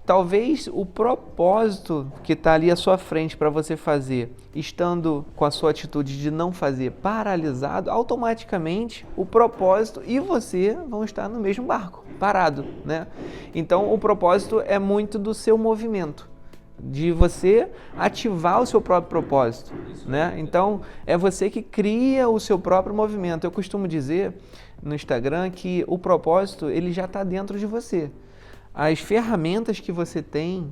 talvez o propósito que está ali à sua frente para você fazer, estando com a sua atitude de não fazer paralisado, automaticamente o propósito e você vão estar no mesmo barco, parado, né? Então o propósito é muito do seu movimento, de você ativar o seu próprio propósito, né? Então é você que cria o seu próprio movimento. Eu costumo dizer no Instagram que o propósito ele já está dentro de você. As ferramentas que você tem,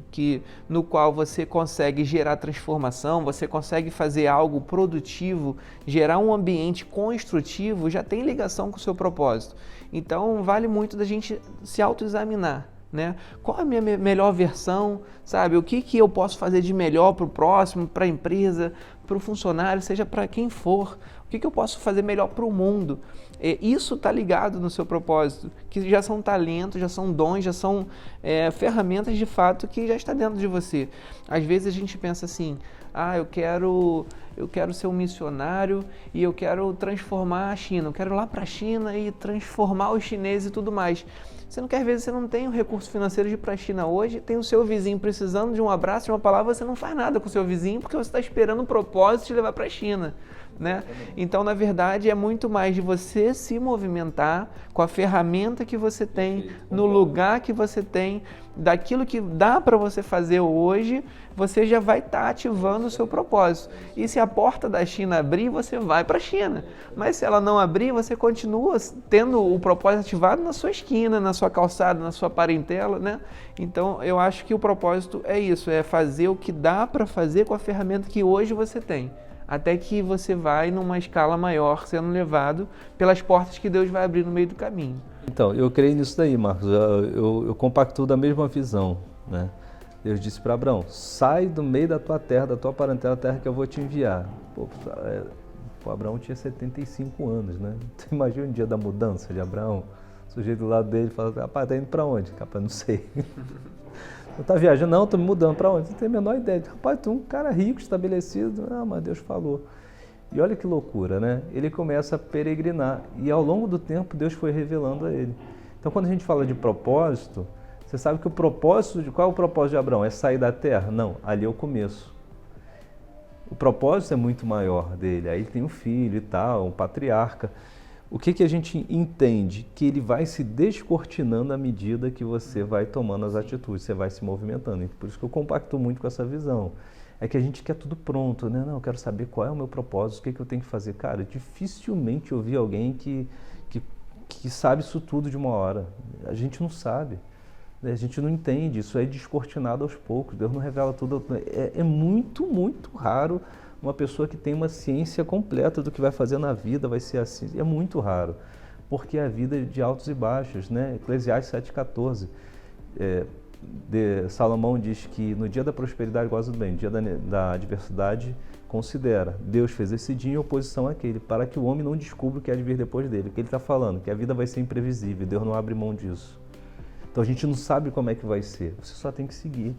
no qual você consegue gerar transformação, você consegue fazer algo produtivo, gerar um ambiente construtivo, já tem ligação com o seu propósito. Então, vale muito da gente se autoexaminar, né? Qual é a minha melhor versão, sabe? O que eu posso fazer de melhor para o próximo, para a empresa, para o funcionário, seja para quem for. O que eu posso fazer melhor para o mundo? Isso está ligado no seu propósito, que já são talentos, já são dons, já são ferramentas de fato que já está dentro de você. Às vezes a gente pensa assim, eu quero ser um missionário e eu quero transformar a China, eu quero ir lá para a China e transformar os chineses e tudo mais. Você não quer ver, você não tem o recurso financeiro de ir para a China hoje, tem o seu vizinho precisando de um abraço, de uma palavra, você não faz nada com o seu vizinho porque você está esperando o propósito de levar para a China, né? Então, na verdade, é muito mais de você se movimentar com a ferramenta que você tem, no lugar que você tem, daquilo que dá para você fazer hoje, você já vai estar ativando o seu propósito. E se a porta da China abrir, você vai para a China. Mas se ela não abrir, você continua tendo o propósito ativado na sua esquina, na sua calçada, na sua parentela, né? Então, eu acho que o propósito é isso, é fazer o que dá para fazer com a ferramenta que hoje você tem. Até que você vai numa escala maior sendo levado pelas portas que Deus vai abrir no meio do caminho. Então, eu creio nisso daí, Marcos. Eu compactuo da mesma visão, né? Deus disse para Abraão, sai do meio da tua terra, da tua parentela, a terra que eu vou te enviar. Abraão tinha 75 anos, né? Você imagina o dia da mudança de Abraão? O sujeito do lado dele fala, rapaz, tá indo para onde? Rapaz, não sei. Eu tá viajando? Não, tô me mudando. Para onde? Não tenho a menor ideia. Rapaz, tu é um cara rico, estabelecido. Mas Deus falou. E olha que loucura, né? Ele começa a peregrinar. E ao longo do tempo, Deus foi revelando a ele. Então, quando a gente fala de propósito, você sabe que qual é o propósito de Abraão? É sair da terra? Não, ali é o começo. O propósito é muito maior dele. Aí ele tem um filho e tal, um patriarca. O que a gente entende? Que ele vai se descortinando à medida que você vai tomando as atitudes, você vai se movimentando. E por isso que eu compacto muito com essa visão. É que a gente quer tudo pronto, né? Não, eu quero saber qual é o meu propósito, o que eu tenho que fazer. Cara, dificilmente eu vi alguém que sabe isso tudo de uma hora. A gente não sabe, né? A gente não entende, isso é descortinado aos poucos, Deus não revela tudo. É muito, muito raro uma pessoa que tem uma ciência completa do que vai fazer na vida, vai ser assim. É muito raro, porque a vida é de altos e baixos, né? Eclesiastes 7,14. Salomão diz que no dia da prosperidade goza do bem, no dia da adversidade considera. Deus fez esse dia em oposição àquele, para que o homem não descubra o que há de vir depois dele. O que ele está falando? Que a vida vai ser imprevisível, Deus não abre mão disso. Então a gente não sabe como é que vai ser, você só tem que seguir.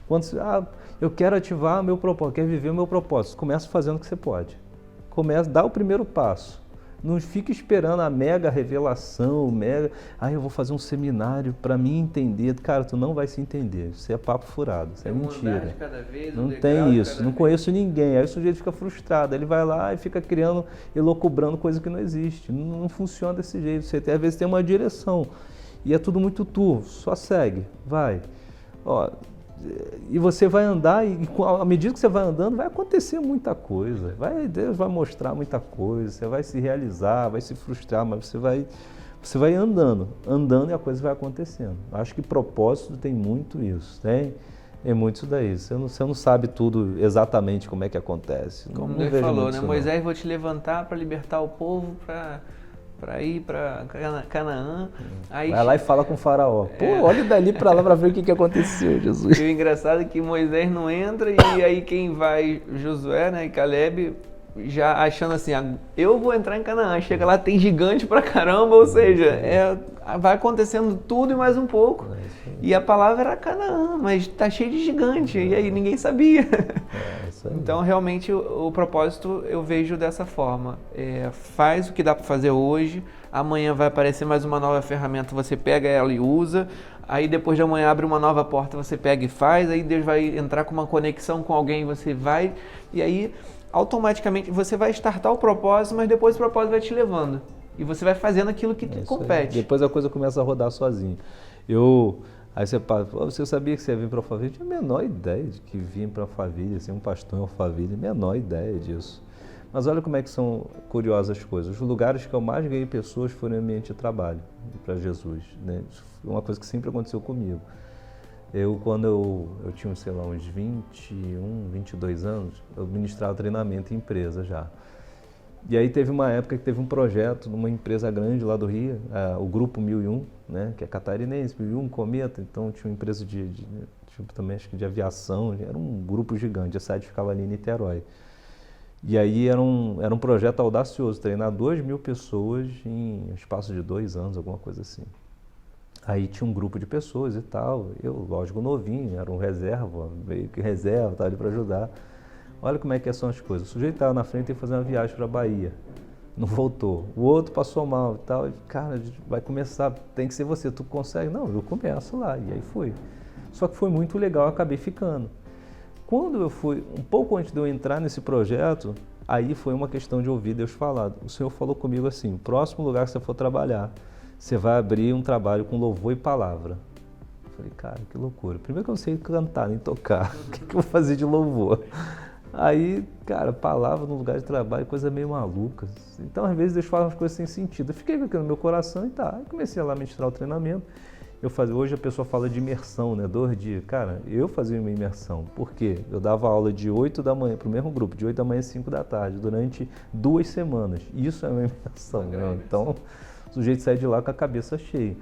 Quando você, eu quero ativar meu propósito, quero viver o meu propósito, começa fazendo o que você pode. Dá o primeiro passo. Não fica esperando a mega revelação, eu vou fazer um seminário para me entender. Cara, tu não vai se entender, isso é papo furado, isso é mentira. Não tem isso, não conheço ninguém. Aí o sujeito fica frustrado, ele vai lá e fica criando, elocubrando coisa que não existe. Não funciona desse jeito, você às vezes tem uma direção e é tudo muito turvo, só segue, vai. E você vai andar e à medida que você vai andando vai acontecer muita coisa, Deus vai mostrar muita coisa, você vai se realizar, vai se frustrar, mas você vai andando e a coisa vai acontecendo. Acho que propósito tem muito isso, é muito isso daí, você não sabe tudo exatamente como é que acontece. Como Deus falou, né? Moisés, vou te levantar para libertar o povo, para ir para Canaã. Aí vai lá e fala com o faraó. Olha dali para lá para ver o que aconteceu, Jesus. E o engraçado é que Moisés não entra e aí quem vai, Josué, né, e Caleb, já achando assim, eu vou entrar em Canaã. Chega lá, tem gigante pra caramba, ou seja, vai acontecendo tudo e mais um pouco. E a palavra era Canaã, mas tá cheio de gigante, e aí ninguém sabia. Então, realmente, o propósito eu vejo dessa forma. Faz o que dá para fazer hoje, amanhã vai aparecer mais uma nova ferramenta, você pega ela e usa, aí depois de amanhã abre uma nova porta, você pega e faz, aí Deus vai entrar com uma conexão com alguém, você vai, e aí automaticamente você vai startar o propósito, mas depois o propósito vai te levando. E você vai fazendo aquilo que te compete. Depois a coisa começa a rodar sozinha. Aí você fala, você sabia que você ia vir para Alphaville? Eu tinha a menor ideia de que vinha para Alphaville, ser um pastor em Alphaville, menor ideia disso. Mas olha como é que são curiosas as coisas. Os lugares que eu mais ganhei pessoas foram no ambiente de trabalho, para Jesus, né? Isso foi uma coisa que sempre aconteceu comigo. Quando eu tinha, sei lá, uns 21, 22 anos, eu ministrava treinamento em empresa já. E aí teve uma época que teve um projeto numa empresa grande lá do Rio, o Grupo 1001, né, que é catarinense, 1001, Cometa, então tinha uma empresa tipo, também acho que de aviação, era um grupo gigante, a sede ficava ali em Niterói. E aí era um projeto audacioso, treinar 2.000 pessoas em espaço de 2 anos, alguma coisa assim. Aí tinha um grupo de pessoas e tal, eu, lógico, novinho, era um reserva, meio que reserva, estava ali para ajudar. Olha como é que são as coisas. O sujeito estava na frente e ia fazer uma viagem para a Bahia. Não voltou. O outro passou mal e tal. E, cara, vai começar, tem que ser você. Tu consegue? Não, eu começo lá. E aí fui. Só que foi muito legal, eu acabei ficando. Quando eu fui, um pouco antes de eu entrar nesse projeto, aí foi uma questão de ouvir Deus falar. O Senhor falou comigo assim, o próximo lugar que você for trabalhar, você vai abrir um trabalho com louvor e palavra. Eu falei, cara, que loucura. Primeiro que eu não sei cantar nem tocar. O que eu vou fazer de louvor? Aí, cara, palavra no lugar de trabalho, coisa meio maluca. Então, às vezes, Deus fala umas coisas sem sentido. Eu fiquei com aquilo no meu coração e tá. Aí comecei a lá ministrar o treinamento. Hoje a pessoa fala de imersão, né? 2 dias. Cara, eu fazia uma imersão. Por quê? Eu dava aula de 8 da manhã, para o mesmo grupo, de 8 da manhã às 5 da tarde, durante 2 semanas. Isso é uma imersão, né? Então, o sujeito sai de lá com a cabeça cheia.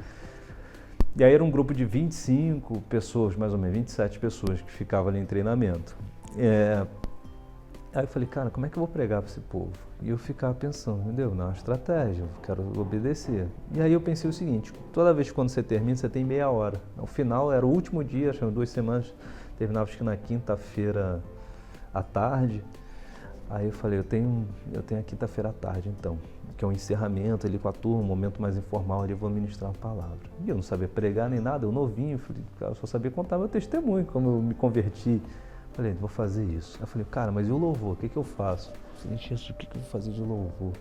E aí era um grupo de 25 pessoas, mais ou menos, 27 pessoas que ficavam ali em treinamento. Aí eu falei, cara, como é que eu vou pregar para esse povo? E eu ficava pensando, entendeu? Não é uma estratégia, eu quero obedecer. E aí eu pensei o seguinte, toda vez que quando você termina, você tem meia hora. No final, era o último dia, acho que 2 semanas, terminava acho que na quinta-feira à tarde. Aí eu falei, eu tenho a quinta-feira à tarde então, que é um encerramento ali com a turma, um momento mais informal ali, eu vou ministrar a palavra. E eu não sabia pregar nem nada, eu novinho, falei, cara, eu só sabia contar meu testemunho, como eu me converti. Falei, vou fazer isso. Aí eu falei, cara, mas e o louvor? O que eu faço? Eu falei, Jesus, o que eu vou fazer de louvor?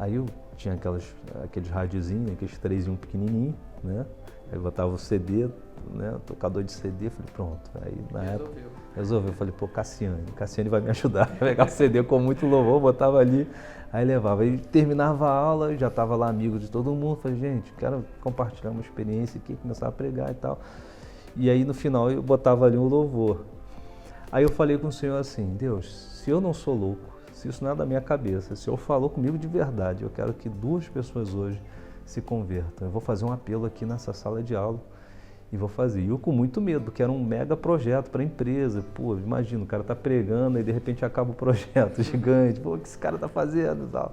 Aí eu tinha aqueles radiozinhos, aqueles 3 em 1 pequenininho, né? Aí eu botava o CD, né? O tocador de CD, falei, pronto. Aí na época, resolveu. Eu falei, pô, Cassiane vai me ajudar. Pegar o CD com muito louvor, botava ali, aí levava. Aí terminava a aula, já estava lá amigo de todo mundo. Falei, gente, quero compartilhar uma experiência aqui, começar a pregar e tal. E aí no final eu botava ali um louvor. Aí eu falei com o Senhor assim, Deus, se eu não sou louco, se isso não é da minha cabeça, se o Senhor falou comigo de verdade, eu quero que 2 pessoas hoje se convertam. Eu vou fazer um apelo aqui nessa sala de aula e vou fazer. E eu com muito medo, porque era um mega projeto para a empresa. Pô, imagina, o cara tá pregando e de repente acaba o projeto gigante. Pô, o que esse cara tá fazendo e tal.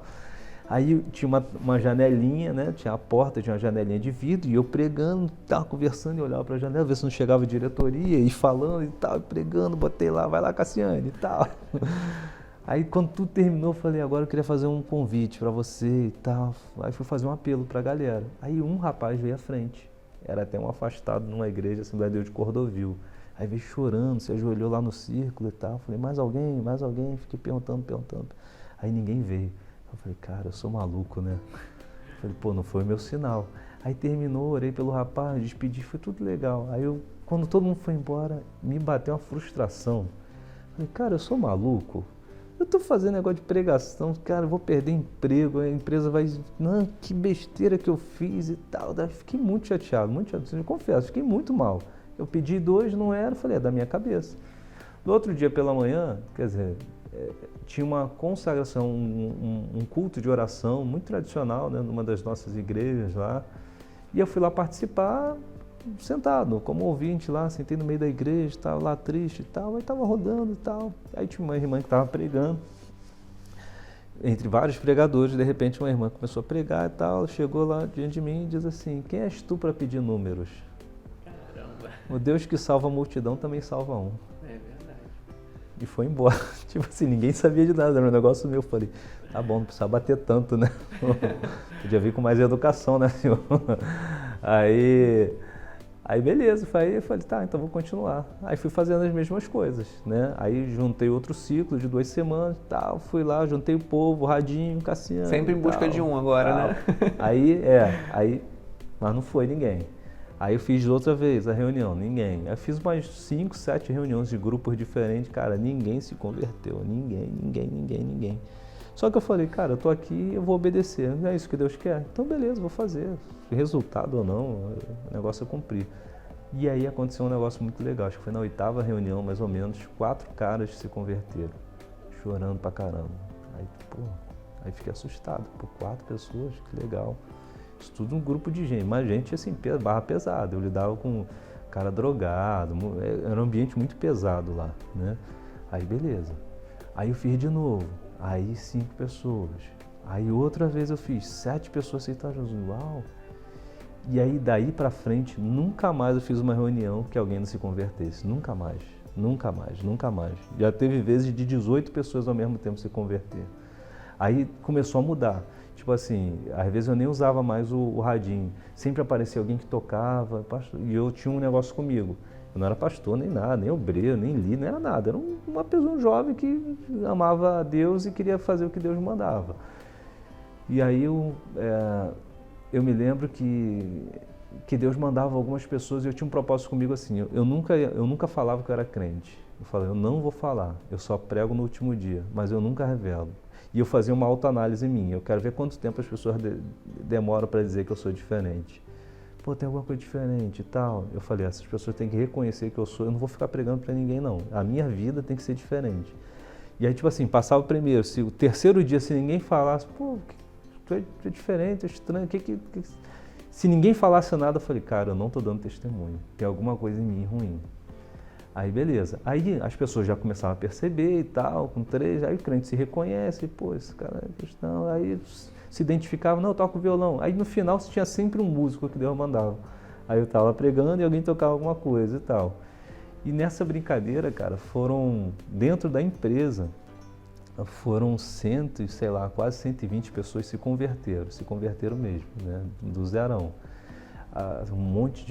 Aí tinha uma janelinha, né? Tinha a porta, tinha uma janelinha de vidro, e eu pregando, tava conversando e olhava para a janela, ver se não chegava a diretoria, e falando e tal, e pregando, botei lá, vai lá, Cassiane e tal. Aí quando tudo terminou, eu falei, agora eu queria fazer um convite para você e tal. Aí fui fazer um apelo para a galera. Aí um rapaz veio à frente, era até um afastado numa igreja, Assembleia de Deus de Cordovil. Aí veio chorando, se ajoelhou lá no círculo e tal. Falei, mais alguém? Mais alguém? Fiquei perguntando. Aí ninguém veio. Eu falei, cara, eu sou maluco, né? Falei, pô, não foi meu sinal. Aí terminou, orei pelo rapaz, despedi, foi tudo legal. Aí quando todo mundo foi embora, me bateu uma frustração. Falei, cara, eu sou maluco? Eu tô fazendo negócio de pregação, cara, eu vou perder emprego, a empresa vai... Não, que besteira que eu fiz e tal. Daí fiquei muito chateado, eu confesso, fiquei muito mal. Eu pedi 2, não era, falei, é da minha cabeça. No outro dia pela manhã, quer dizer... tinha uma consagração, um culto de oração muito tradicional, né, numa das nossas igrejas lá. E eu fui lá participar, sentado, como ouvinte lá, sentei no meio da igreja, estava lá triste e tal, aí estava rodando e tal. Aí tinha uma irmã que estava pregando, entre vários pregadores, de repente uma irmã começou a pregar e tal, chegou lá diante de mim e diz assim, quem és tu para pedir números? Caramba! O Deus que salva a multidão também salva um. E foi embora. Tipo assim, ninguém sabia de nada, era um negócio meu. Eu falei, tá bom, não precisa bater tanto, né? Podia vir com mais educação, né, senhor? Aí Aí beleza, eu falei, tá, então vou continuar. Aí fui fazendo as mesmas coisas, né? Aí juntei outro ciclo de 2 semanas e tal, fui lá, juntei o povo, o Radinho, o Cassiano. Sempre em busca de um agora, né? Mas não foi ninguém. Aí eu fiz outra vez a reunião, ninguém. Aí eu fiz mais 5, 7 reuniões de grupos diferentes, cara, ninguém se converteu, ninguém. Só que eu falei, cara, eu tô aqui, eu vou obedecer, não é isso que Deus quer? Então beleza, vou fazer, resultado ou não, o negócio é cumprir. E aí aconteceu um negócio muito legal, acho que foi na 8ª reunião, mais ou menos, 4 caras se converteram, chorando pra caramba. Aí fiquei assustado, 4 pessoas, que legal. Isso tudo um grupo de gente, mas gente assim, barra pesada, eu lidava com cara drogado, era um ambiente muito pesado lá, né? Aí beleza, aí eu fiz de novo. Aí 5 pessoas. Aí outra vez eu fiz 7 pessoas aceitaram Jesus. Uau! E aí daí pra frente, nunca mais eu fiz uma reunião que alguém não se convertesse. Nunca mais. Já teve vezes de 18 pessoas ao mesmo tempo se converter. Aí começou a mudar. Tipo assim, às vezes eu nem usava mais o radinho. Sempre aparecia alguém que tocava, e eu tinha um negócio comigo. Eu não era pastor nem nada, nem obreiro, nem líder, não era nada. Era uma pessoa, um jovem que amava a Deus e queria fazer o que Deus mandava. E aí eu me lembro que Deus mandava algumas pessoas e eu tinha um propósito comigo assim. Eu nunca falava que eu era crente. Eu falei, eu não vou falar, eu só prego no último dia, mas eu nunca revelo. E eu fazia uma autoanálise minha. Eu quero ver quanto tempo as pessoas demoram para dizer que eu sou diferente. Pô, tem alguma coisa diferente e tal. Eu falei, essas pessoas têm que reconhecer que eu sou, eu não vou ficar pregando para ninguém não. A minha vida tem que ser diferente. E aí, tipo assim, passava o primeiro, o terceiro dia, se ninguém falasse, pô, tu é diferente, é estranho, Se ninguém falasse nada, eu falei, cara, eu não tô dando testemunho, tem alguma coisa em mim ruim. Aí beleza, aí as pessoas já começavam a perceber e tal, com 3, aí o crente se reconhece, pô, esse cara é cristão, aí se identificava, não, eu toco violão. Aí no final tinha sempre um músico que Deus mandava. Aí eu estava pregando e alguém tocava alguma coisa e tal. E nessa brincadeira, cara, dentro da empresa, foram quase 120 pessoas se converteram mesmo, né, do zerão. Um monte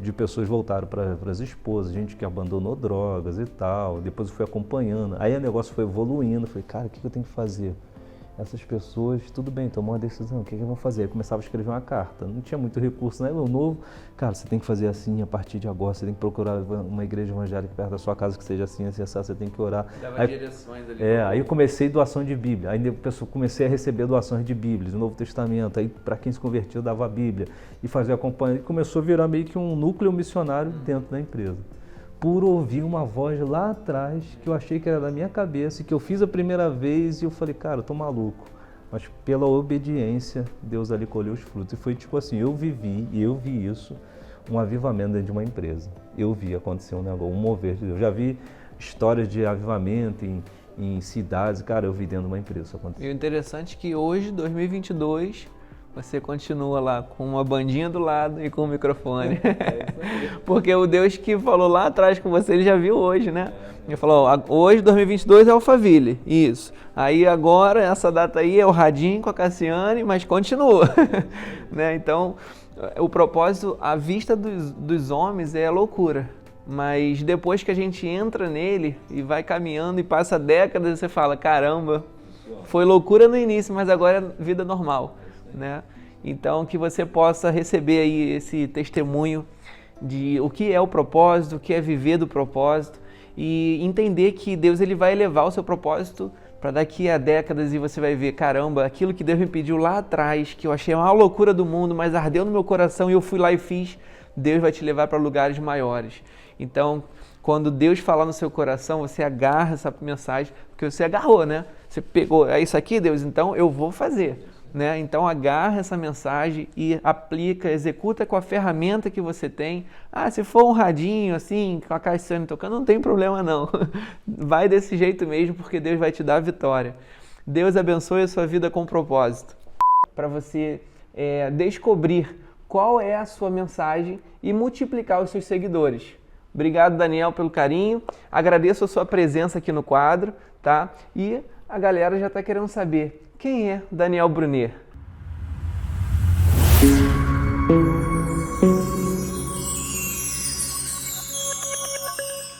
de pessoas voltaram para as esposas, gente que abandonou drogas e tal, depois eu fui acompanhando. Aí o negócio foi evoluindo, falei, cara, o que eu tenho que fazer? Essas pessoas, tudo bem, tomou uma decisão, o que vão fazer? Aí começava a escrever uma carta, não tinha muito recurso, né? O novo, cara, você tem que fazer assim a partir de agora, você tem que procurar uma igreja evangélica perto da sua casa que seja assim, você tem que orar. Dava direções ali. Aí eu comecei doação de Bíblia, aí comecei a receber doações de Bíblias, do Novo Testamento, aí para quem se convertiu eu dava a Bíblia e fazia acompanhamento, e começou a virar meio que um núcleo missionário dentro da empresa. Por ouvir uma voz lá atrás que eu achei que era da minha cabeça, que eu fiz a primeira vez e eu falei, cara, eu tô maluco. Mas pela obediência, Deus ali colheu os frutos. E foi tipo assim, eu vi isso, um avivamento dentro de uma empresa. Eu vi acontecer um negócio, um mover de Deus. Já vi histórias de avivamento em cidades, cara, eu vi dentro de uma empresa isso acontecer. E o interessante é que hoje, 2022... você continua lá com uma bandinha do lado e com o microfone. Porque o Deus que falou lá atrás com você, ele já viu hoje, né? Ele falou, hoje, 2022, é Alphaville. Isso. Aí agora, essa data aí, é o Radinho com a Cassiane, mas continua. Né? Então, o propósito, à vista dos homens, é loucura. Mas depois que a gente entra nele e vai caminhando e passa décadas, você fala, caramba, foi loucura no início, mas agora é vida normal. Né? Então que você possa receber aí esse testemunho de o que é o propósito, o que é viver do propósito e entender que Deus ele vai elevar o seu propósito para daqui a décadas e você vai ver, caramba, aquilo que Deus me pediu lá atrás, que eu achei uma loucura do mundo, mas ardeu no meu coração e eu fui lá e fiz, Deus vai te levar para lugares maiores. Então, quando Deus falar no seu coração, você agarra essa mensagem, porque você agarrou, né? Você pegou, é isso aqui, Deus, então eu vou fazer. Né? Então agarra essa mensagem e aplica, executa com a ferramenta que você tem. Se for um radinho assim, com a Cassiane tocando, não tem problema não. Vai desse jeito mesmo, porque Deus vai te dar a vitória. Deus abençoe a sua vida com propósito. Para você descobrir qual é a sua mensagem e multiplicar os seus seguidores. Obrigado, Daniel, pelo carinho. Agradeço a sua presença aqui no quadro, tá? E a galera já está querendo saber quem é Daniel Brunet.